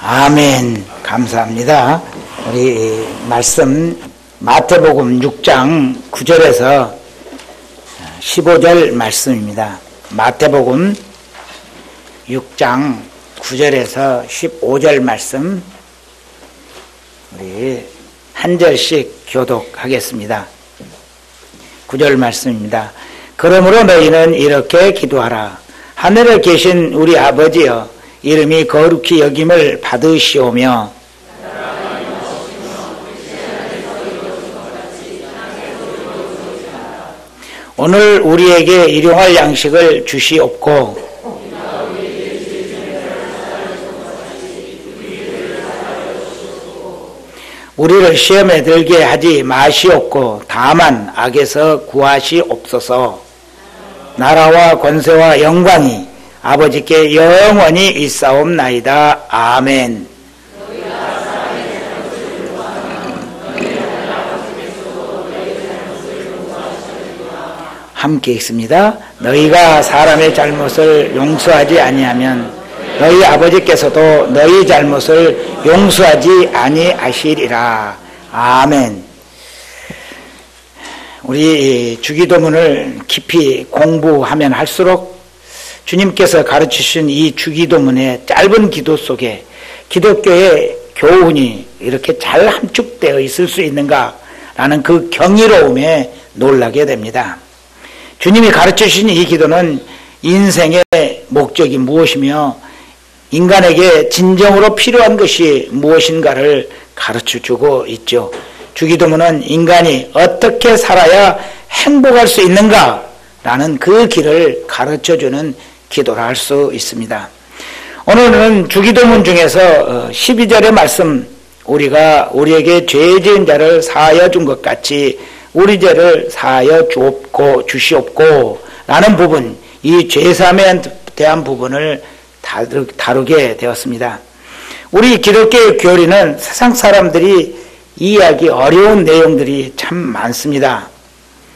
아멘. 감사합니다. 우리 말씀 마태복음 6장 9절에서 15절 말씀입니다. 마태복음 6장 9절에서 15절 말씀 우리 한 절씩 교독하겠습니다. 9절 말씀입니다. 그러므로 너희는 이렇게 기도하라. 하늘에 계신 우리 아버지여, 이름이 거룩히 여김을 받으시오며 오늘 우리에게 일용할 양식을 주시옵고 우리를 시험에 들게 하지 마시옵고 다만 악에서 구하시옵소서. 나라와 권세와 영광이 아버지께 영원히 있사옵나이다. 아멘. 함께 읽습니다. 너희가 사람의 잘못을 용서하지 아니하면 너희 아버지께서도 너희 잘못을 용서하지 아니하시리라. 아멘. 우리 주기도문을 깊이 공부하면 할수록 주님께서 가르치신 이 주기도문의 짧은 기도 속에 기독교의 교훈이 이렇게 잘 함축되어 있을 수 있는가라는 그 경이로움에 놀라게 됩니다. 주님이 가르치신 이 기도는 인생의 목적이 무엇이며 인간에게 진정으로 필요한 것이 무엇인가를 가르쳐주고 있죠. 주기도문은 인간이 어떻게 살아야 행복할 수 있는가라는 그 길을 가르쳐주는 기도라 할 수 있습니다. 오늘은 주기도문 중에서 12절의 말씀, 우리가 우리에게 죄 지은 자를 사하여 준 것 같이 우리 죄를 사하여 주시옵고 라는 부분, 이 죄사함에 대한 부분을 다루게 되었습니다. 우리 기독교의 교리는 세상 사람들이 이해하기 어려운 내용들이 참 많습니다.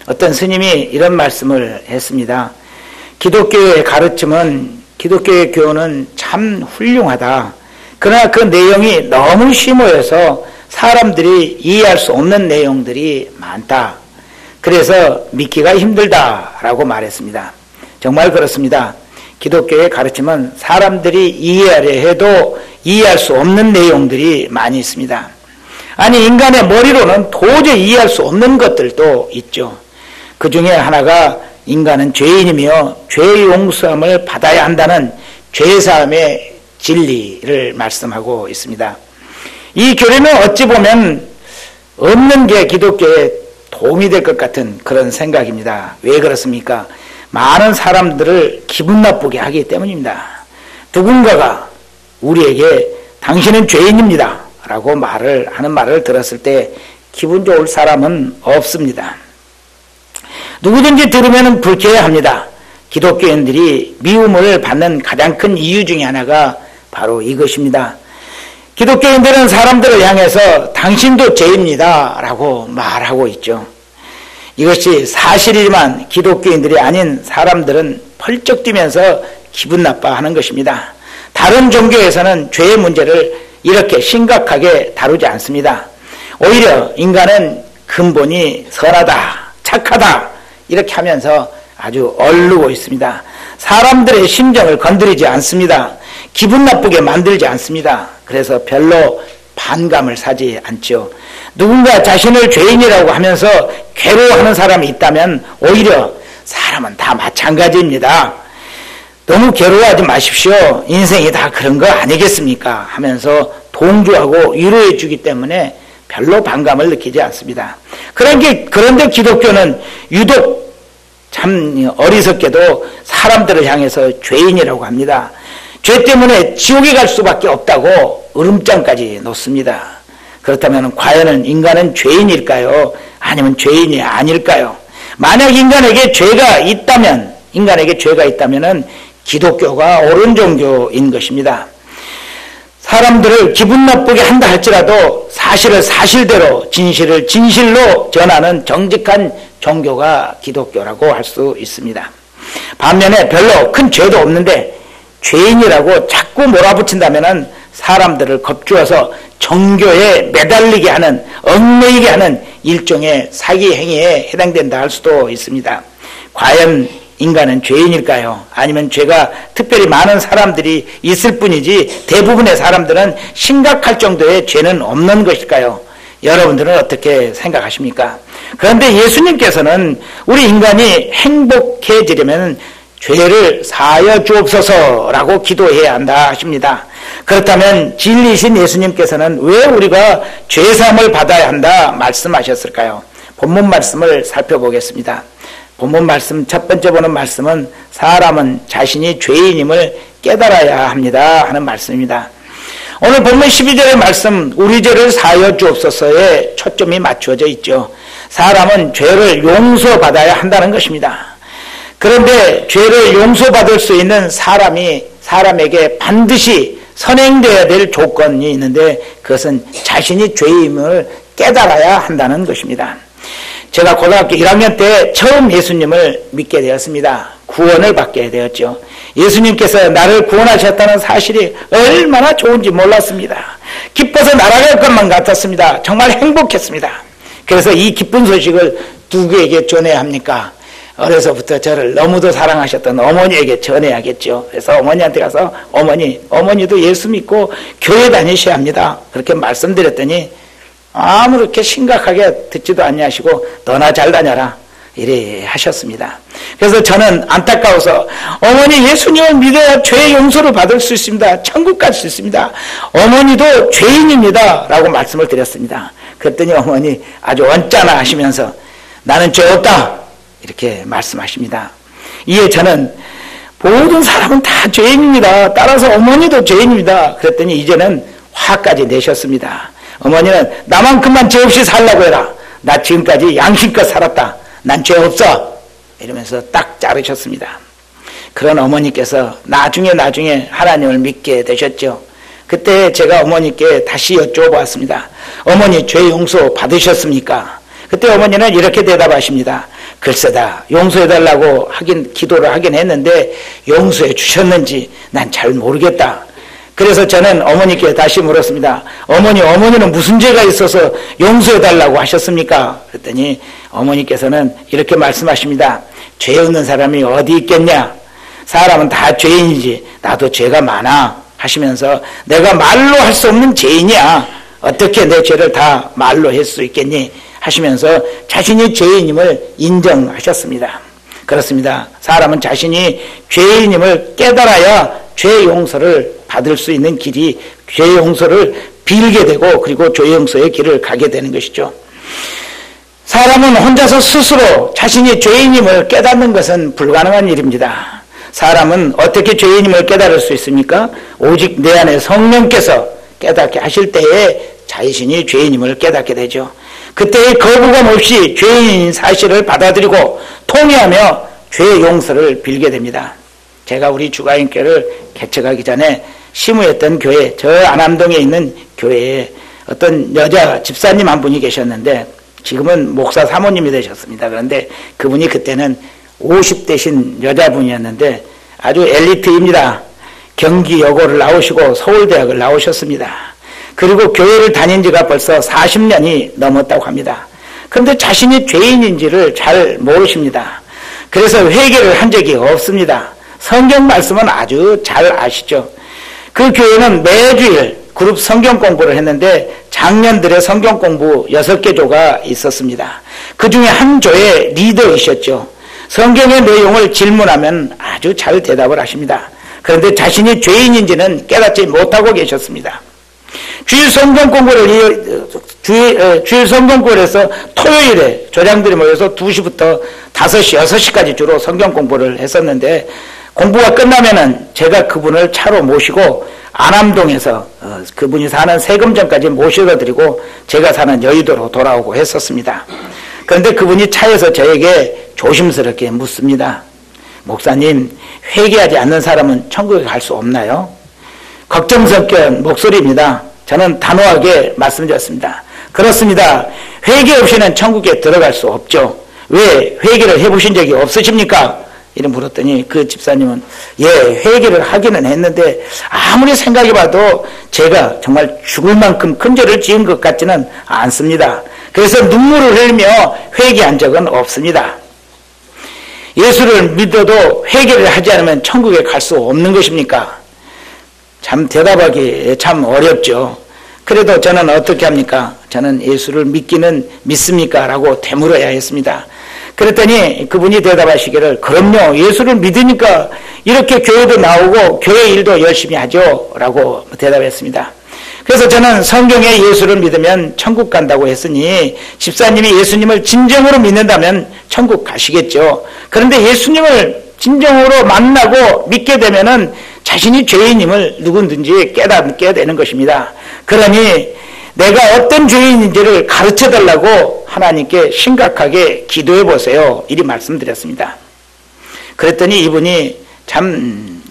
어떤 스님이 이런 말씀을 했습니다. 기독교의 가르침은, 기독교의 교훈은 참 훌륭하다. 그러나 그 내용이 너무 심오해서 사람들이 이해할 수 없는 내용들이 많다. 그래서 믿기가 힘들다라고 말했습니다. 정말 그렇습니다. 기독교의 가르침은 사람들이 이해하려 해도 이해할 수 없는 내용들이 많이 있습니다. 아니, 인간의 머리로는 도저히 이해할 수 없는 것들도 있죠. 그 중에 하나가 인간은 죄인이며 죄 용서함을 받아야 한다는 죄사함의 진리를 말씀하고 있습니다. 이 교리는 어찌 보면 없는 게 기독교에 도움이 될 것 같은 그런 생각입니다. 왜 그렇습니까? 많은 사람들을 기분 나쁘게 하기 때문입니다. 누군가가 우리에게 당신은 죄인입니다 라고 하는 말을 들었을 때 기분 좋을 사람은 없습니다. 누구든지 들으면 불쾌해합니다. 기독교인들이 미움을 받는 가장 큰 이유 중에 하나가 바로 이것입니다. 기독교인들은 사람들을 향해서 당신도 죄입니다 라고 말하고 있죠. 이것이 사실이지만 기독교인들이 아닌 사람들은 펄쩍 뛰면서 기분 나빠하는 것입니다. 다른 종교에서는 죄의 문제를 이렇게 심각하게 다루지 않습니다. 오히려 인간은 근본이 선하다, 착하다 이렇게 하면서 아주 얼르고 있습니다. 사람들의 심정을 건드리지 않습니다. 기분 나쁘게 만들지 않습니다. 그래서 별로 반감을 사지 않죠. 누군가 자신을 죄인이라고 하면서 괴로워하는 사람이 있다면 오히려 사람은 다 마찬가지입니다. 너무 괴로워하지 마십시오. 인생이 다 그런 거 아니겠습니까? 하면서 동조하고 위로해 주기 때문에 별로 반감을 느끼지 않습니다. 그런데 기독교는 유독 참 어리석게도 사람들을 향해서 죄인이라고 합니다. 죄 때문에 지옥에 갈 수밖에 없다고 으름장까지 놓습니다. 그렇다면 과연 인간은 죄인일까요? 아니면 죄인이 아닐까요? 만약 인간에게 죄가 있다면 기독교가 옳은 종교인 것입니다. 사람들을 기분 나쁘게 한다 할지라도 사실을 사실대로, 진실을 진실로 전하는 정직한 종교가 기독교라고 할 수 있습니다. 반면에 별로 큰 죄도 없는데 죄인이라고 자꾸 몰아붙인다면 사람들을 겁주어서 정교에 매달리게 하는, 얽매이게 하는 일종의 사기 행위에 해당된다 할 수도 있습니다. 과연 인간은 죄인일까요? 아니면 죄가 특별히 많은 사람들이 있을 뿐이지 대부분의 사람들은 심각할 정도의 죄는 없는 것일까요? 여러분들은 어떻게 생각하십니까? 그런데 예수님께서는 우리 인간이 행복해지려면 죄를 사하여 주옵소서라고 기도해야 한다 하십니다. 그렇다면 진리이신 예수님께서는 왜 우리가 죄사함을 받아야 한다 말씀하셨을까요? 본문 말씀을 살펴보겠습니다. 본문 말씀, 첫 번째 보는 말씀은 사람은 자신이 죄인임을 깨달아야 합니다 하는 말씀입니다. 오늘 본문 12절의 말씀, 우리 죄를 사하여 주옵소서에 초점이 맞추어져 있죠. 사람은 죄를 용서받아야 한다는 것입니다. 그런데 죄를 용서받을 수 있는 사람에게 반드시 선행되어야 될 조건이 있는데 그것은 자신이 죄임을 깨달아야 한다는 것입니다. 제가 고등학교 1학년 때 처음 예수님을 믿게 되었습니다. 구원을 받게 되었죠. 예수님께서 나를 구원하셨다는 사실이 얼마나 좋은지 몰랐습니다. 기뻐서 날아갈 것만 같았습니다. 정말 행복했습니다. 그래서 이 기쁜 소식을 누구에게 전해야 합니까? 어려서부터 저를 너무도 사랑하셨던 어머니에게 전해야겠죠. 그래서 어머니한테 가서 어머니도 예수 믿고 교회 다니셔야 합니다. 그렇게 말씀드렸더니 아무렇게 심각하게 듣지도 아니하시고 너나 잘 다녀라 이래 하셨습니다. 그래서 저는 안타까워서 어머니 예수님을 믿어야 죄 용서를 받을 수 있습니다. 천국 갈 수 있습니다. 어머니도 죄인입니다 라고 말씀을 드렸습니다. 그랬더니 어머니 아주 언짢아 하시면서 나는 죄 없다 이렇게 말씀하십니다. 이에 저는 모든 사람은 다 죄인입니다. 따라서 어머니도 죄인입니다. 그랬더니 이제는 화까지 내셨습니다. 어머니는 나만큼만 죄 없이 살라고 해라. 나 지금까지 양심껏 살았다. 난 죄 없어. 이러면서 딱 자르셨습니다. 그런 어머니께서 나중에 하나님을 믿게 되셨죠. 그때 제가 어머니께 다시 여쭤보았습니다. 어머니 죄 용서 받으셨습니까? 그때 어머니는 이렇게 대답하십니다. 글쎄다 용서해달라고 기도를 하긴 했는데 용서해 주셨는지 난 잘 모르겠다. 그래서 저는 어머니께 다시 물었습니다. 어머니는 무슨 죄가 있어서 용서해달라고 하셨습니까? 그랬더니 어머니께서는 이렇게 말씀하십니다. 죄 없는 사람이 어디 있겠냐? 사람은 다 죄인이지 나도 죄가 많아 하시면서 내가 말로 할 수 없는 죄인이야. 어떻게 내 죄를 다 말로 할 수 있겠니? 하시면서 자신이 죄인임을 인정하셨습니다. 그렇습니다. 사람은 자신이 죄인임을 깨달아야 죄 용서를 받을 수 있는 길이 죄 용서를 빌게 되고 그리고 죄 용서의 길을 가게 되는 것이죠. 사람은 혼자서 스스로 자신이 죄인임을 깨닫는 것은 불가능한 일입니다. 사람은 어떻게 죄인임을 깨달을 수 있습니까? 오직 내 안에 성령께서 깨닫게 하실 때에 자신이 죄인임을 깨닫게 되죠. 그때의 거부감 없이 죄인인 사실을 받아들이고 통회하며 죄 용서를 빌게 됩니다. 제가 우리 주가인교회를 개척하기 전에 시무했던 교회, 저 안암동에 있는 교회에 어떤 여자 집사님 한 분이 계셨는데 지금은 목사 사모님이 되셨습니다. 그런데 그분이 그때는 50대신 여자분이었는데 아주 엘리트입니다. 경기여고를 나오시고 서울대학을 나오셨습니다. 그리고 교회를 다닌 지가 벌써 40년이 넘었다고 합니다. 그런데 자신이 죄인인지를 잘 모르십니다. 그래서 회개를 한 적이 없습니다. 성경 말씀은 아주 잘 아시죠. 그 교회는 매주일 그룹 성경 공부를 했는데 장년들의 성경 공부 6개 조가 있었습니다. 그 중에 한 조의 리더이셨죠. 성경의 내용을 질문하면 아주 잘 대답을 하십니다. 그런데 자신이 죄인인지는 깨닫지 못하고 계셨습니다. 주일 성경 공부를 해서 토요일에 조장들이 모여서 2시부터 5시, 6시까지 주로 성경 공부를 했었는데 공부가 끝나면은 제가 그분을 차로 모시고 안암동에서 그분이 사는 세금점까지 모셔다 드리고 제가 사는 여의도로 돌아오고 했었습니다. 그런데 그분이 차에서 저에게 조심스럽게 묻습니다. 목사님, 회개하지 않는 사람은 천국에 갈 수 없나요? 걱정 섞인 목소리입니다. 저는 단호하게 말씀드렸습니다. 그렇습니다. 회개 없이는 천국에 들어갈 수 없죠. 왜 회개를 해보신 적이 없으십니까? 이래 물었더니 그 집사님은 예, 회개를 하기는 했는데 아무리 생각해봐도 제가 정말 죽을 만큼 큰 죄를 지은 것 같지는 않습니다. 그래서 눈물을 흘리며 회개한 적은 없습니다. 예수를 믿어도 회개를 하지 않으면 천국에 갈 수 없는 것입니까? 참 대답하기 참 어렵죠. 그래도 저는 어떻게 합니까? 저는 예수를 믿기는 믿습니까? 라고 되물어야 했습니다. 그랬더니 그분이 대답하시기를 그럼요, 예수를 믿으니까 이렇게 교회도 나오고 교회 일도 열심히 하죠 라고 대답했습니다. 그래서 저는 성경에 예수를 믿으면 천국 간다고 했으니 집사님이 예수님을 진정으로 믿는다면 천국 가시겠죠. 그런데 예수님을 진정으로 만나고 믿게 되면은 자신이 죄인임을 누구든지 깨닫게 되는 것입니다. 그러니 내가 어떤 죄인인지를 가르쳐달라고 하나님께 심각하게 기도해 보세요. 이리 말씀드렸습니다. 그랬더니 이분이 참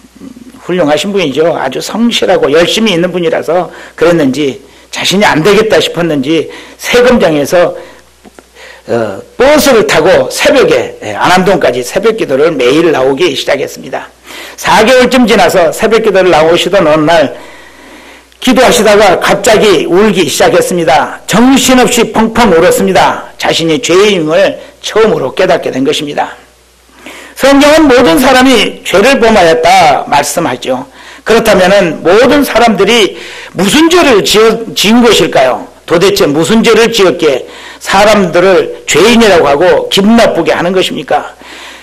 훌륭하신 분이죠. 아주 성실하고 열심히 있는 분이라서 그랬는지 자신이 안 되겠다 싶었는지 세금장에서 버스를 타고 새벽에 안암동까지 새벽 기도를 매일 나오기 시작했습니다. 4개월쯤 지나서 새벽 기도를 나오시던 어느 날 기도하시다가 갑자기 울기 시작했습니다. 정신없이 펑펑 울었습니다. 자신이 죄인임을 처음으로 깨닫게 된 것입니다. 성경은 모든 사람이 죄를 범하였다 말씀하죠. 그렇다면 모든 사람들이 무슨 죄를 지은 것일까요? 도대체 무슨 죄를 지었기에 사람들을 죄인이라고 하고 기분 나쁘게 하는 것입니까?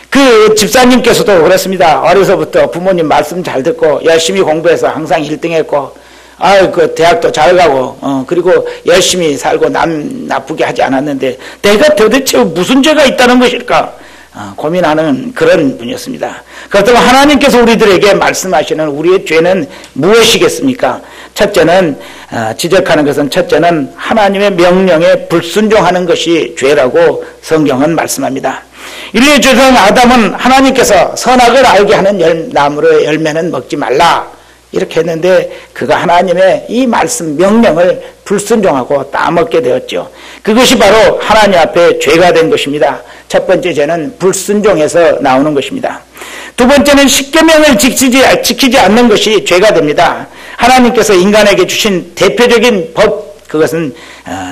그 집사님께서도 그렇습니다. 어려서부터 부모님 말씀 잘 듣고 열심히 공부해서 항상 1등 했고 그 대학도 잘 가고 그리고 열심히 살고 남 나쁘게 하지 않았는데 내가 도대체 무슨 죄가 있다는 것일까 고민하는 그런 분이었습니다. 그렇다고 하나님께서 우리들에게 말씀하시는 우리의 죄는 무엇이겠습니까? 첫째는 지적하는 것은 첫째는 하나님의 명령에 불순종하는 것이 죄라고 성경은 말씀합니다. 인류의 조상 아담은 하나님께서 선악을 알게 하는 나무의 열매는 먹지 말라 이렇게 했는데 그가 하나님의 이 말씀 명령을 불순종하고 따먹게 되었죠. 그것이 바로 하나님 앞에 죄가 된 것입니다. 첫 번째 죄는 불순종에서 나오는 것입니다. 두 번째는 십계명을 지키지 않는 것이 죄가 됩니다. 하나님께서 인간에게 주신 대표적인 법 그것은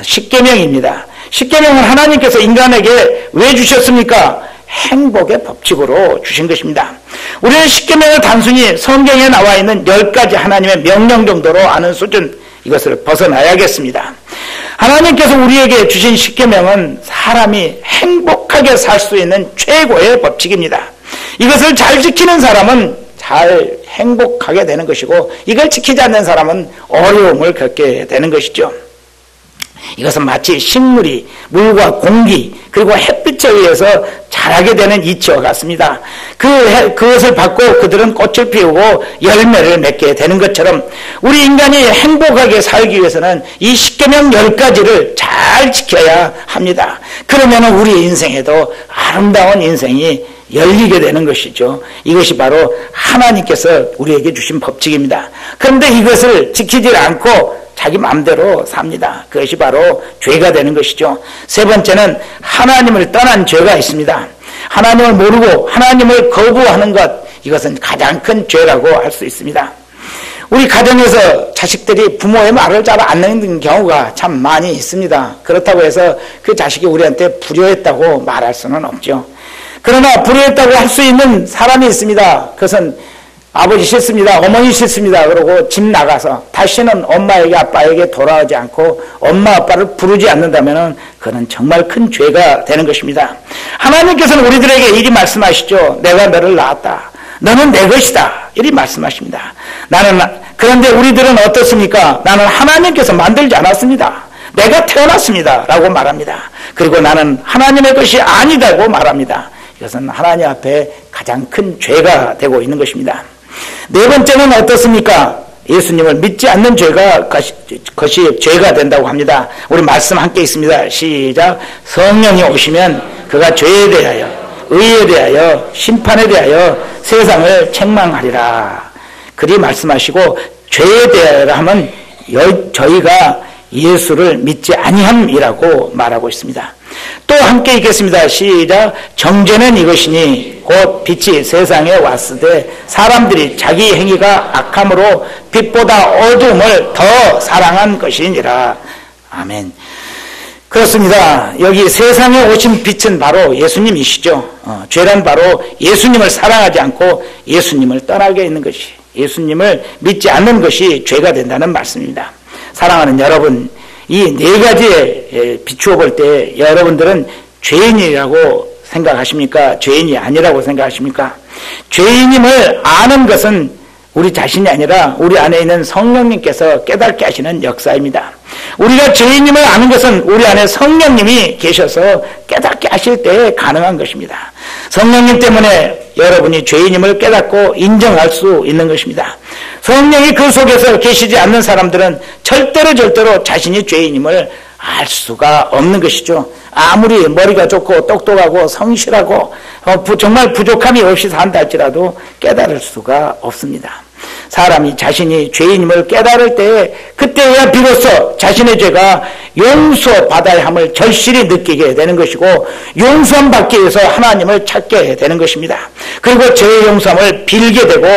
십계명입니다. 십계명은 하나님께서 인간에게 왜 주셨습니까? 행복의 법칙으로 주신 것입니다. 우리는 십계명을 단순히 성경에 나와 있는 10가지 하나님의 명령 정도로 아는 수준 이것을 벗어나야겠습니다. 하나님께서 우리에게 주신 십계명은 사람이 행복하게 살 수 있는 최고의 법칙입니다. 이것을 잘 지키는 사람은 잘 행복하게 되는 것이고 이걸 지키지 않는 사람은 어려움을 겪게 되는 것이죠. 이것은 마치 식물이 물과 공기 그리고 햇빛에 의해서 자라게 되는 이치와 같습니다. 그것을 받고 그들은 꽃을 피우고 열매를 맺게 되는 것처럼 우리 인간이 행복하게 살기 위해서는 이 십계명 10가지를 잘 지켜야 합니다. 그러면 우리 인생에도 아름다운 인생이 열리게 되는 것이죠. 이것이 바로 하나님께서 우리에게 주신 법칙입니다. 그런데 이것을 지키지 않고 자기 마음대로 삽니다. 그것이 바로 죄가 되는 것이죠. 세 번째는 하나님을 떠난 죄가 있습니다. 하나님을 모르고 하나님을 거부하는 것 이것은 가장 큰 죄라고 할 수 있습니다. 우리 가정에서 자식들이 부모의 말을 잘 안 듣는 경우가 참 많이 있습니다. 그렇다고 해서 그 자식이 우리한테 불효했다고 말할 수는 없죠. 그러나 불효했다고 할 수 있는 사람이 있습니다. 그것은 아버지 싫습니다. 어머니 싫습니다. 그러고 집 나가서 다시는 엄마에게 아빠에게 돌아오지 않고 엄마 아빠를 부르지 않는다면 그는 정말 큰 죄가 되는 것입니다. 하나님께서는 우리들에게 이리 말씀하시죠. 내가 너를 낳았다. 너는 내 것이다. 이리 말씀하십니다. 그런데 우리들은 어떻습니까? 나는 하나님께서 만들지 않았습니다. 내가 태어났습니다. 라고 말합니다. 그리고 나는 하나님의 것이 아니다고 말합니다. 이것은 하나님 앞에 가장 큰 죄가 되고 있는 것입니다. 네 번째는 어떻습니까? 예수님을 믿지 않는 죄가 것이 죄가 된다고 합니다. 우리 말씀 함께 있습니다. 시작. 성령이 오시면 그가 죄에 대하여 의에 대하여 심판에 대하여 세상을 책망하리라. 그리 말씀하시고 죄에 대하여 하면 저희가 예수를 믿지 아니함이라고 말하고 있습니다. 또 함께 읽겠습니다. 시작. 정죄는 이것이니 곧 빛이 세상에 왔으되 사람들이 자기 행위가 악함으로 빛보다 어두움을 더 사랑한 것이니라. 아멘. 그렇습니다. 여기 세상에 오신 빛은 바로 예수님이시죠. 죄란 바로 예수님을 사랑하지 않고 예수님을 떠나게 있는 것이, 예수님을 믿지 않는 것이 죄가 된다는 말씀입니다. 사랑하는 여러분, 이 네 가지에 비추어 볼 때 여러분들은 죄인이라고 생각하십니까? 죄인이 아니라고 생각하십니까? 죄인임을 아는 것은 우리 자신이 아니라 우리 안에 있는 성령님께서 깨닫게 하시는 역사입니다. 우리가 죄인임을 아는 것은 우리 안에 성령님이 계셔서 깨닫게 하실 때 가능한 것입니다. 성령님 때문에 여러분이 죄인임을 깨닫고 인정할 수 있는 것입니다. 성령이 그 속에서 계시지 않는 사람들은 절대로 자신이 죄인임을 알 수가 없는 것이죠. 아무리 머리가 좋고 똑똑하고 성실하고 정말 부족함이 없이 산다 할지라도 깨달을 수가 없습니다. 사람이 자신이 죄인임을 깨달을 때 그때야 비로소 자신의 죄가 용서받아야 함을 절실히 느끼게 되는 것이고 용서함 받기 위해서 하나님을 찾게 되는 것입니다. 그리고 죄의 용서함을 빌게 되고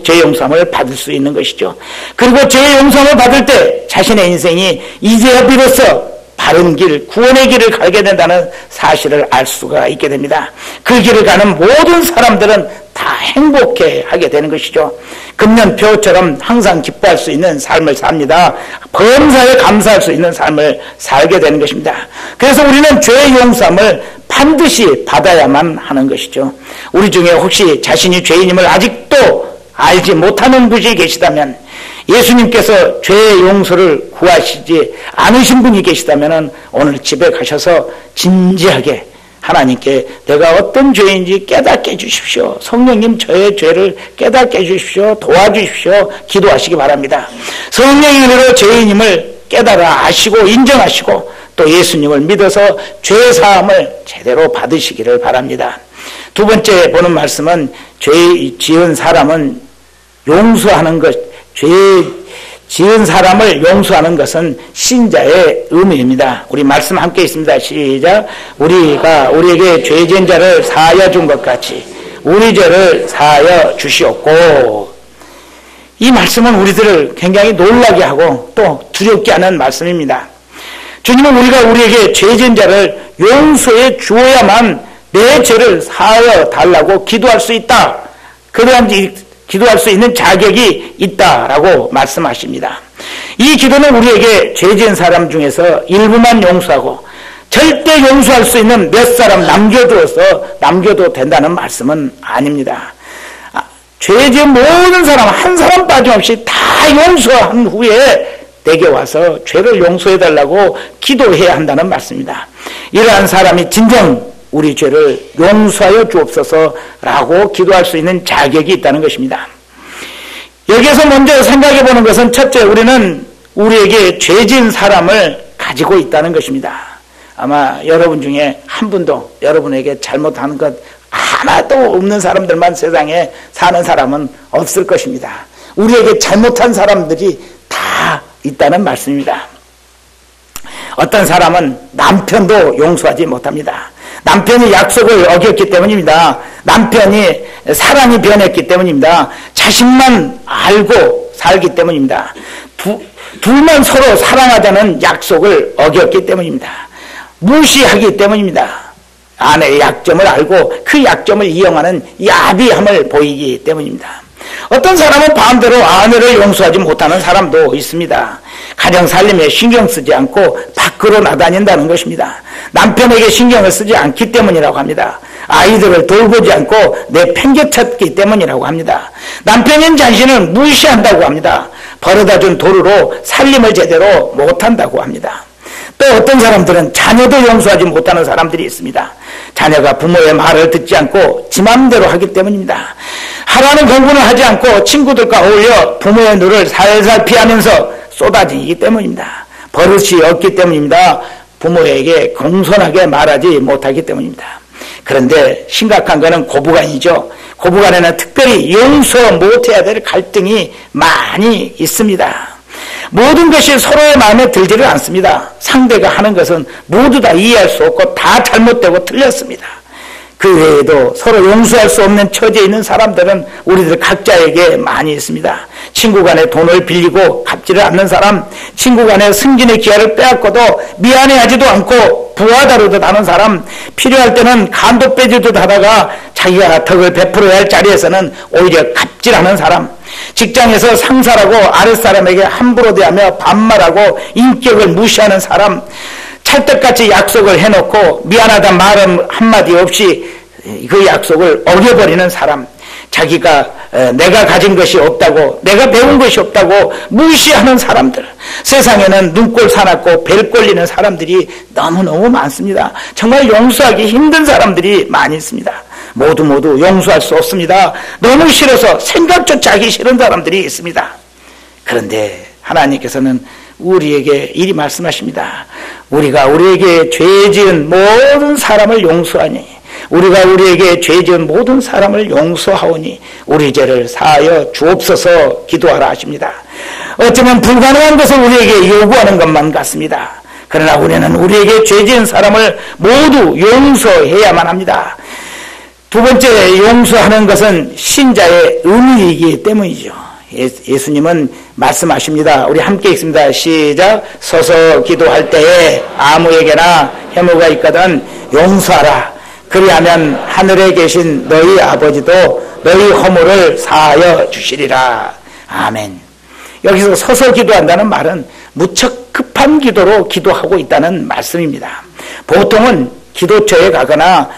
죄의 용서함을 받을 수 있는 것이죠. 그리고 죄의 용서함을 받을 때 자신의 인생이 이제야 비로소 바른 길, 구원의 길을 가게 된다는 사실을 알 수가 있게 됩니다. 그 길을 가는 모든 사람들은 다 행복해하게 되는 것이죠. 금년표처럼 항상 기뻐할 수 있는 삶을 삽니다. 범사에 감사할 수 있는 삶을 살게 되는 것입니다. 그래서 우리는 죄의 용서함을 반드시 받아야만 하는 것이죠. 우리 중에 혹시 자신이 죄인임을 아직도 알지 못하는 분이 계시다면, 예수님께서 죄의 용서를 구하시지 않으신 분이 계시다면 오늘 집에 가셔서 진지하게 하나님께 내가 어떤 죄인지 깨닫게 해주십시오. 성령님 저의 죄를 깨닫게 해주십시오. 도와주십시오. 기도하시기 바랍니다. 성령의 은혜로 죄인임을 깨달아 아시고 인정하시고 또 예수님을 믿어서 죄 사함을 제대로 받으시기를 바랍니다. 두 번째 보는 말씀은 죄 지은 사람은 용서하는 것, 죄 지은 사람을 용서하는 것은 신자의 의무입니다. 우리 말씀 함께 있습니다. 시작. 우리가 우리에게 죄 지은 자를 사하여 준 것 같이 우리 죄를 사하여 주시옵고. 이 말씀은 우리들을 굉장히 놀라게 하고 또 두렵게 하는 말씀입니다. 주님은 우리가 우리에게 죄 지은 자를 용서해 주어야만 내 죄를 사하여 달라고 기도할 수 있다. 그러한 기도할 수 있는 자격이 있다라고 말씀하십니다. 이 기도는 우리에게 죄 지은 사람 중에서 일부만 용서하고 절대 용서할 수 있는 몇 사람 남겨도 된다는 말씀은 아닙니다. 죄 지은 모든 사람 한 사람 빠짐없이 다 용서한 후에 내게 와서 죄를 용서해달라고 기도해야 한다는 말씀입니다. 이러한 사람이 진정 우리 죄를 용서하여 주옵소서라고 기도할 수 있는 자격이 있다는 것입니다. 여기에서 먼저 생각해 보는 것은 첫째, 우리는 우리에게 죄 지은 사람을 가지고 있다는 것입니다. 아마 여러분 중에 한 분도 여러분에게 잘못하는 것 하나도 없는 사람들만 세상에 사는 사람은 없을 것입니다. 우리에게 잘못한 사람들이 다 있다는 말씀입니다. 어떤 사람은 남편도 용서하지 못합니다. 남편이 약속을 어겼기 때문입니다. 남편이 사랑이 변했기 때문입니다. 자식만 알고 살기 때문입니다. 둘만 서로 사랑하자는 약속을 어겼기 때문입니다. 무시하기 때문입니다. 아내의 약점을 알고 그 약점을 이용하는 야비함을 보이기 때문입니다. 어떤 사람은 반대로 아내를 용서하지 못하는 사람도 있습니다. 가정 살림에 신경 쓰지 않고 밖으로 나다닌다는 것입니다. 남편에게 신경을 쓰지 않기 때문이라고 합니다. 아이들을 돌보지 않고 내팽개쳤기 때문이라고 합니다. 남편인 자신을 무시한다고 합니다. 벌어다준 도루로 살림을 제대로 못한다고 합니다. 또 어떤 사람들은 자녀도 용서하지 못하는 사람들이 있습니다. 자녀가 부모의 말을 듣지 않고 지 맘대로 하기 때문입니다. 하라는 공부는 하지 않고 친구들과 어울려 부모의 눈을 살살 피하면서 쏟아지기 때문입니다. 버릇이 없기 때문입니다. 부모에게 공손하게 말하지 못하기 때문입니다. 그런데 심각한 것은 고부간이죠. 고부간에는 특별히 용서 못해야 될 갈등이 많이 있습니다. 모든 것이 서로의 마음에 들지를 않습니다. 상대가 하는 것은 모두 다 이해할 수 없고 다 잘못되고 틀렸습니다. 그 외에도 서로 용서할 수 없는 처지에 있는 사람들은 우리들 각자에게 많이 있습니다. 친구 간에 돈을 빌리고 갚지를 않는 사람, 친구 간에 승진의 기회를 빼앗고도 미안해하지도 않고 부하다르듯 하는 사람, 필요할 때는 간도 빼지듯 하다가 자기가 덕을 베풀어야 할 자리에서는 오히려 갑질하는 사람, 직장에서 상사라고 아랫사람에게 함부로 대하며 반말하고 인격을 무시하는 사람, 찰떡같이 약속을 해놓고 미안하다 말은 한마디 없이 그 약속을 어겨버리는 사람, 자기가 내가 가진 것이 없다고, 내가 배운 것이 없다고 무시하는 사람들, 세상에는 눈꼴 사납고 벨 꼴리는 사람들이 너무너무 많습니다. 정말 용서하기 힘든 사람들이 많이 있습니다. 모두 용서할 수 없습니다. 너무 싫어서 생각조차 하기 싫은 사람들이 있습니다. 그런데 하나님께서는 우리에게 이리 말씀하십니다. 우리가 우리에게 죄 지은 모든 사람을 용서하니, 우리가 우리에게 죄 지은 모든 사람을 용서하오니 우리 죄를 사하여 주옵소서 기도하라 하십니다. 어쩌면 불가능한 것을 우리에게 요구하는 것만 같습니다. 그러나 우리는 우리에게 죄 지은 사람을 모두 용서해야만 합니다. 두 번째, 용서하는 것은 신자의 의무이기 때문이죠. 예수님은 말씀하십니다. 우리 함께 읽습니다. 시작. 서서 기도할 때에 아무에게나 해모가 있거든 용서하라. 그리하면 하늘에 계신 너희 아버지도 너희 허물을 사하여 주시리라. 아멘. 여기서 서서 기도한다는 말은 무척 급한 기도로 기도하고 있다는 말씀입니다. 보통은 기도처에 가거나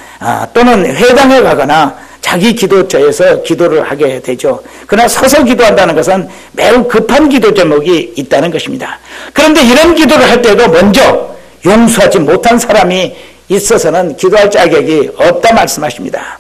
또는 회당에 가거나 자기 기도처에서 기도를 하게 되죠. 그러나 서서 기도한다는 것은 매우 급한 기도 제목이 있다는 것입니다. 그런데 이런 기도를 할 때도 먼저 용서하지 못한 사람이 있어서는 기도할 자격이 없다 말씀하십니다.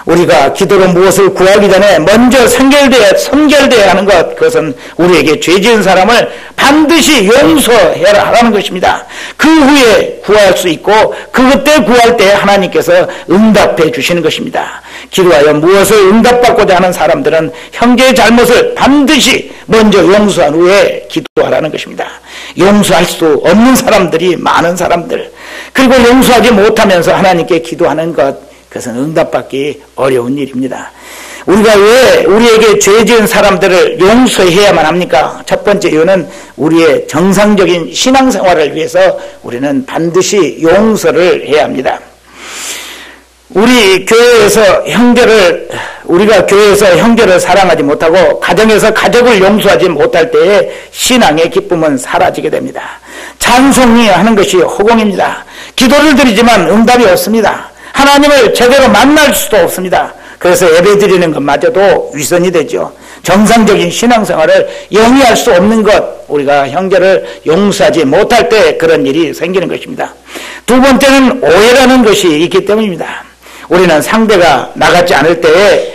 우리가 기도로 무엇을 구하기 전에 먼저 선결되어야 하는 것, 그것은 우리에게 죄 지은 사람을 반드시 용서해라 하라는 것입니다. 그 후에 구할 수 있고 그때 구할 때 하나님께서 응답해 주시는 것입니다. 기도하여 무엇을 응답받고자 하는 사람들은 형제의 잘못을 반드시 먼저 용서한 후에 기도하라는 것입니다. 용서할 수 없는 사람들이 많은 사람들, 그리고 용서하지 못하면서 하나님께 기도하는 것, 그것은 응답받기 어려운 일입니다. 우리가 왜 우리에게 죄 지은 사람들을 용서해야만 합니까? 첫 번째 이유는 우리의 정상적인 신앙생활을 위해서 우리는 반드시 용서를 해야 합니다. 우리가 교회에서 형제를 사랑하지 못하고 가정에서 가족을 용서하지 못할 때에 신앙의 기쁨은 사라지게 됩니다. 찬송하는 것이 허공입니다. 기도를 드리지만 응답이 없습니다. 하나님을 제대로 만날 수도 없습니다. 그래서 예배 드리는 것마저도 위선이 되죠. 정상적인 신앙생활을 영위할 수 없는 것, 우리가 형제를 용서하지 못할 때 그런 일이 생기는 것입니다. 두 번째는 오해라는 것이 있기 때문입니다. 우리는 상대가 나같지 않을 때에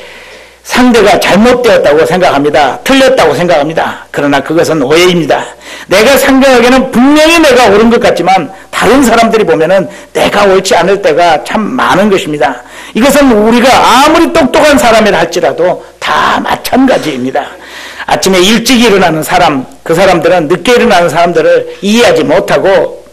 상대가 잘못되었다고 생각합니다. 틀렸다고 생각합니다. 그러나 그것은 오해입니다. 내가 생각하기에는 분명히 내가 옳은 것 같지만 다른 사람들이 보면은 내가 옳지 않을 때가 참 많은 것입니다. 이것은 우리가 아무리 똑똑한 사람이라 할지라도 다 마찬가지입니다. 아침에 일찍 일어나는 사람, 그 사람들은 늦게 일어나는 사람들을 이해하지 못하고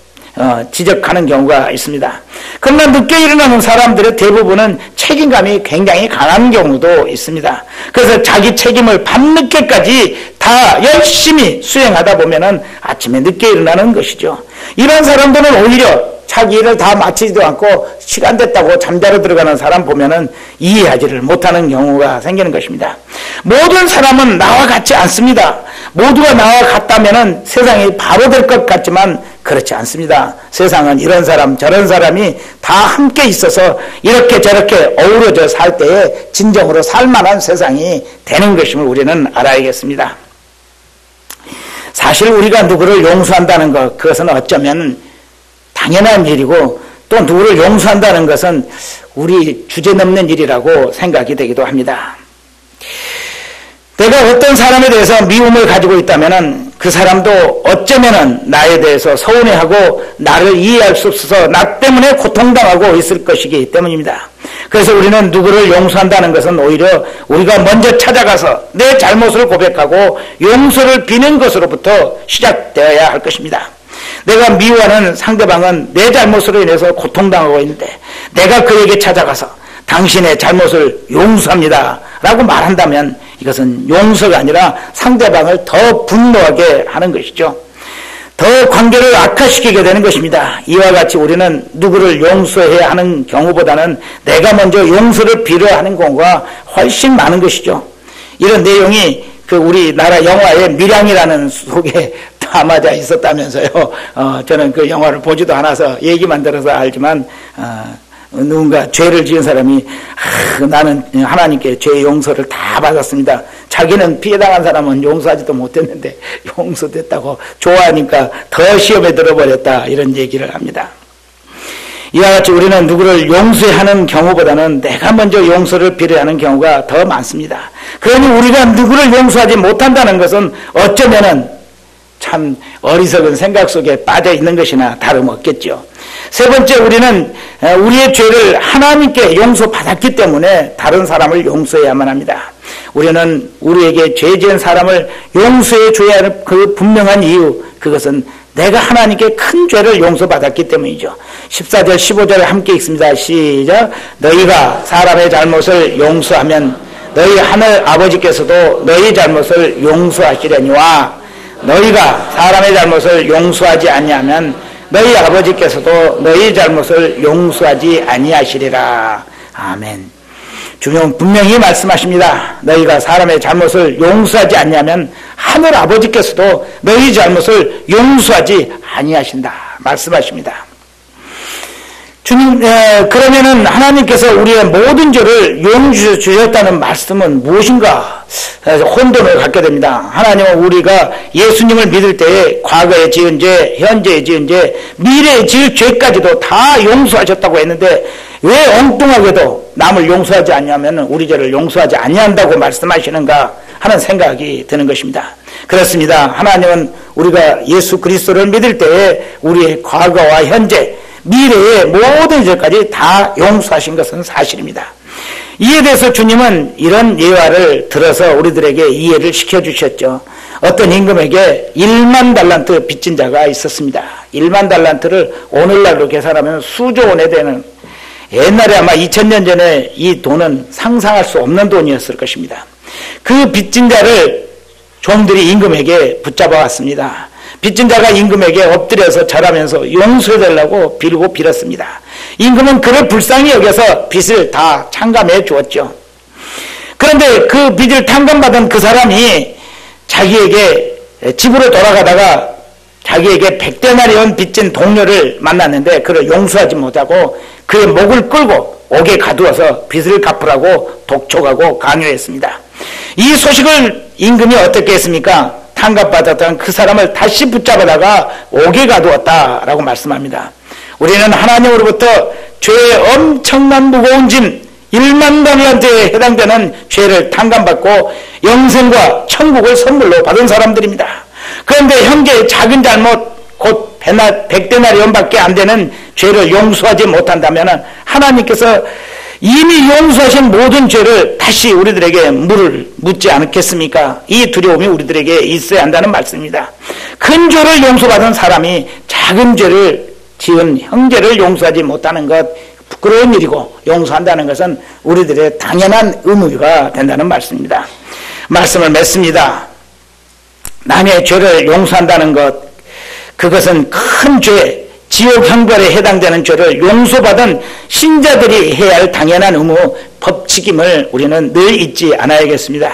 지적하는 경우가 있습니다. 그러나 늦게 일어나는 사람들의 대부분은 책임감이 굉장히 강한 경우도 있습니다. 그래서 자기 책임을 밤늦게까지 다 열심히 수행하다 보면은 아침에 늦게 일어나는 것이죠. 이런 사람들은 오히려 자기 일을 다 마치지도 않고 시간 됐다고 잠자러 들어가는 사람 보면은 이해하지를 못하는 경우가 생기는 것입니다. 모든 사람은 나와 같지 않습니다. 모두가 나와 같다면은 세상이 바로 될 것 같지만 그렇지 않습니다. 세상은 이런 사람 저런 사람이 다 함께 있어서 이렇게 저렇게 어우러져 살 때에 진정으로 살만한 세상이 되는 것임을 우리는 알아야겠습니다. 사실 우리가 누구를 용서한다는 것, 그것은 어쩌면 당연한 일이고 또 누구를 용서한다는 것은 우리 주제넘는 일이라고 생각이 되기도 합니다. 내가 어떤 사람에 대해서 미움을 가지고 있다면 그 사람도 어쩌면 나에 대해서 서운해하고 나를 이해할 수 없어서 나 때문에 고통당하고 있을 것이기 때문입니다. 그래서 우리는 누구를 용서한다는 것은 오히려 우리가 먼저 찾아가서 내 잘못을 고백하고 용서를 비는 것으로부터 시작되어야 할 것입니다. 내가 미워하는 상대방은 내 잘못으로 인해서 고통당하고 있는데 내가 그에게 찾아가서 당신의 잘못을 용서합니다 라고 말한다면 이것은 용서가 아니라 상대방을 더 분노하게 하는 것이죠. 더 관계를 악화시키게 되는 것입니다. 이와 같이 우리는 누구를 용서해야 하는 경우보다는 내가 먼저 용서를 빌어하는 경우가 훨씬 많은 것이죠. 이런 내용이 그 우리나라 영화의 밀양이라는 속에 담아져 있었다면서요. 저는 그 영화를 보지도 않아서 얘기만 들어서 알지만 누군가 죄를 지은 사람이 나는 하나님께 죄 용서를 다 받았습니다. 자기는 피해당한 사람은 용서하지도 못했는데 용서됐다고 좋아하니까 더 시험에 들어버렸다 이런 얘기를 합니다. 이와 같이 우리는 누구를 용서하는 경우보다는 내가 먼저 용서를 빌어하는 경우가 더 많습니다. 그러니 우리가 누구를 용서하지 못한다는 것은 어쩌면은 참 어리석은 생각 속에 빠져 있는 것이나 다름없겠죠. 세 번째, 우리는 우리의 죄를 하나님께 용서받았기 때문에 다른 사람을 용서해야만 합니다. 우리는 우리에게 죄 지은 사람을 용서해 줘야 하는 그 분명한 이유, 그것은 내가 하나님께 큰 죄를 용서받았기 때문이죠. 14절 15절에 함께 읽습니다. 시작. 너희가 사람의 잘못을 용서하면 너희 하늘 아버지께서도 너희 잘못을 용서하시려니와 너희가 사람의 잘못을 용서하지 아니하면 너희 아버지께서도 너희 잘못을 용서하지 아니하시리라. 아멘. 주님은 분명히 말씀하십니다. 너희가 사람의 잘못을 용서하지 아니하면 하늘 아버지께서도 너희 잘못을 용서하지 아니하신다 말씀하십니다. 주님, 그러면은 하나님께서 우리의 모든 죄를 용서해 주셨다는 말씀은 무엇인가? 혼돈을 갖게 됩니다. 하나님은 우리가 예수님을 믿을 때에 과거에 지은 죄, 현재에 지은 죄, 미래에 지을 죄까지도 다 용서하셨다고 했는데 왜 엉뚱하게도 남을 용서하지 않냐면 우리 죄를 용서하지 아니한다고 말씀하시는가 하는 생각이 드는 것입니다. 그렇습니다. 하나님은 우리가 예수 그리스도를 믿을 때에 우리의 과거와 현재, 미래의 모든 죄까지 다 용서하신 것은 사실입니다. 이에 대해서 주님은 이런 예화를 들어서 우리들에게 이해를 시켜주셨죠. 어떤 임금에게 1만 달란트 빚진 자가 있었습니다. 1만 달란트를 오늘날로 계산하면 수조 원에 되는, 옛날에 아마 2000년 전에 이 돈은 상상할 수 없는 돈이었을 것입니다. 그 빚진 자를 종들이 임금에게 붙잡아 왔습니다. 빚진 자가 임금에게 엎드려서 절하면서 용서해달라고 빌고 빌었습니다. 임금은 그를 불쌍히 여겨서 빚을 다 탕감해 주었죠. 그런데 그 빚을 탕감받은 그 사람이 자기에게 집으로 돌아가다가 자기에게 100데나리온 빚진 동료를 만났는데 그를 용서하지 못하고 그의 목을 끌고 옥에 가두어서 빚을 갚으라고 독촉하고 강요했습니다. 이 소식을 임금이 어떻게 했습니까? 탕감받았던 그 사람을 다시 붙잡아다가 옥에 가두었다라고 말씀합니다. 우리는 하나님으로부터 죄의 엄청난 무거운 짐 1만 달란트에 해당되는 죄를 탕감받고 영생과 천국을 선물로 받은 사람들입니다. 그런데 형제의 작은 잘못 곧 100데나리온밖에 안 되는 죄를 용서하지 못한다면 하나님께서 이미 용서하신 모든 죄를 다시 우리들에게 묻지 않겠습니까? 이 두려움이 우리들에게 있어야 한다는 말씀입니다. 큰 죄를 용서받은 사람이 작은 죄를 지은 형제를 용서하지 못하는 것 부끄러운 일이고, 용서한다는 것은 우리들의 당연한 의무가 된다는 말씀입니다. 말씀을 맺습니다. 남의 죄를 용서한다는 것, 그것은 큰 죄, 지옥 형벌에 해당되는 죄를 용서받은 신자들이 해야 할 당연한 의무, 법칙임을 우리는 늘 잊지 않아야겠습니다.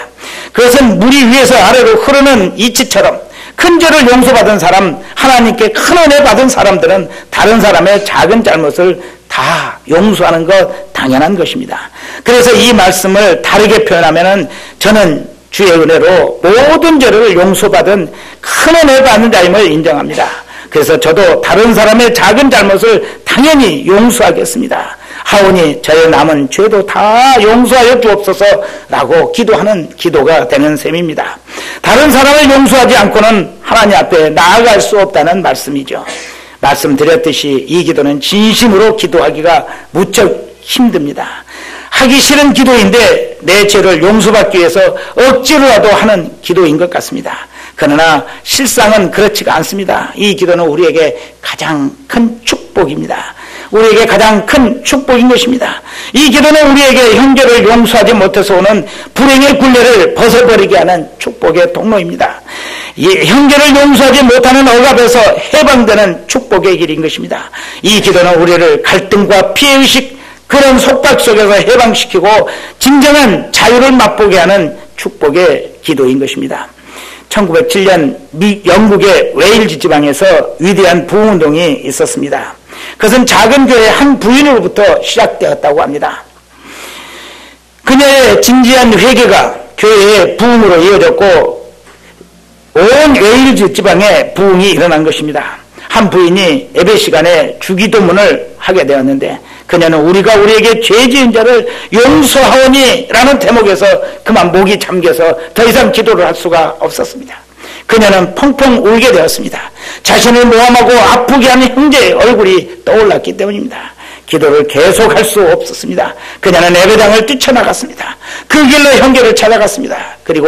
그것은 물이 위에서 아래로 흐르는 이치처럼 큰 죄를 용서받은 사람, 하나님께 큰 은혜 받은 사람들은 다른 사람의 작은 잘못을 다 용서하는 것 당연한 것입니다. 그래서 이 말씀을 다르게 표현하면은 저는 주의 은혜로 모든 죄를 용서받은 큰 은혜 받는 자임을 인정합니다. 그래서 저도 다른 사람의 작은 잘못을 당연히 용서하겠습니다. 하오니 저의 남은 죄도 다 용서하여 주옵소서라고 기도하는 기도가 되는 셈입니다. 다른 사람을 용서하지 않고는 하나님 앞에 나아갈 수 없다는 말씀이죠. 말씀드렸듯이 이 기도는 진심으로 기도하기가 무척 힘듭니다. 하기 싫은 기도인데 내 죄를 용서받기 위해서 억지로라도 하는 기도인 것 같습니다. 그러나 실상은 그렇지가 않습니다. 이 기도는 우리에게 가장 큰 축복입니다. 우리에게 가장 큰 축복인 것입니다. 이 기도는 우리에게 형제를 용서하지 못해서 오는 불행의 굴레를 벗어버리게 하는 축복의 통로입니다. 이 형제를 용서하지 못하는 억압에서 해방되는 축복의 길인 것입니다. 이 기도는 우리를 갈등과 피해의식 그런 속박 속에서 해방시키고 진정한 자유를 맛보게 하는 축복의 기도인 것입니다. 1907년 영국의 웨일즈 지방에서 위대한 부흥운동이 있었습니다. 그것은 작은 교회 한 부인으로부터 시작되었다고 합니다. 그녀의 진지한 회개가 교회의 부흥으로 이어졌고 온 웨일즈 지방에 부흥이 일어난 것입니다. 한 부인이 예배 시간에 주기도문을 하게 되었는데 그녀는 우리가 우리에게 죄 지은 자를 용서하오니 라는 대목에서 그만 목이 잠겨서 더 이상 기도를 할 수가 없었습니다. 그녀는 펑펑 울게 되었습니다. 자신을 모함하고 아프게 하는 형제의 얼굴이 떠올랐기 때문입니다. 기도를 계속할 수 없었습니다. 그녀는 예배당을 뛰쳐나갔습니다. 그 길로 형제를 찾아갔습니다. 그리고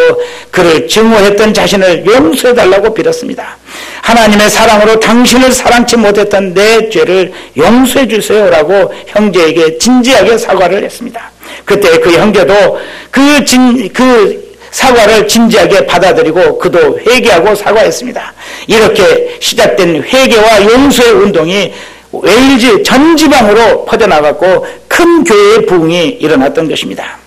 그를 증오했던 자신을 용서해달라고 빌었습니다. 하나님의 사랑으로 당신을 사랑치 못했던 내 죄를 용서해 주세요라고 형제에게 진지하게 사과를 했습니다. 그때 그 형제도 그 사과를 진지하게 받아들이고 그도 회개하고 사과했습니다. 이렇게 시작된 회개와 용서의 운동이 웨일즈 전 지방으로 퍼져나갔고 큰 교회의 부흥이 일어났던 것입니다.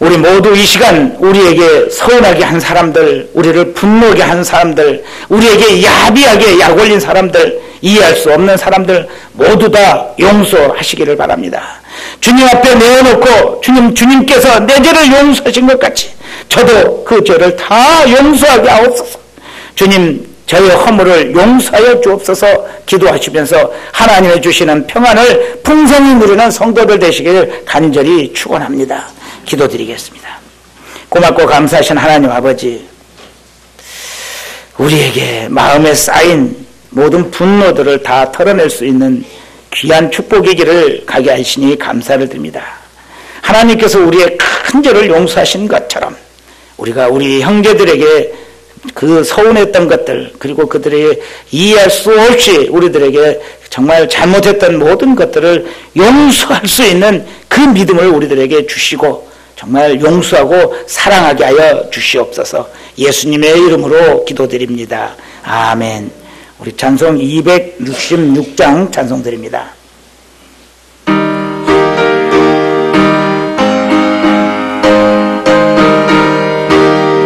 우리 모두 이 시간 우리에게 서운하게 한 사람들, 우리를 분노하게 한 사람들, 우리에게 야비하게 약 올린 사람들, 이해할 수 없는 사람들 모두 다 용서하시기를 바랍니다. 주님 앞에 내어놓고 주님께서 내 죄를 용서하신 것 같이 저도 그 죄를 다 용서하게 하옵소서. 주님 저의 허물을 용서하여 주옵소서 기도하시면서 하나님의 주시는 평안을 풍성히 누리는 성도들 되시길 간절히 축원합니다. 기도드리겠습니다. 고맙고 감사하신 하나님 아버지, 우리에게 마음에 쌓인 모든 분노들을 다 털어낼 수 있는 귀한 축복의 길을 가게 하시니 감사를 드립니다. 하나님께서 우리의 큰 죄를 용서하신 것처럼 우리가 우리 형제들에게 그 서운했던 것들 그리고 그들에게 이해할 수 없이 우리들에게 정말 잘못했던 모든 것들을 용서할 수 있는 그 믿음을 우리들에게 주시고 정말 용서하고 사랑하게 하여 주시옵소서. 예수님의 이름으로 기도드립니다. 아멘. 우리 찬송 266장 찬송 드립니다.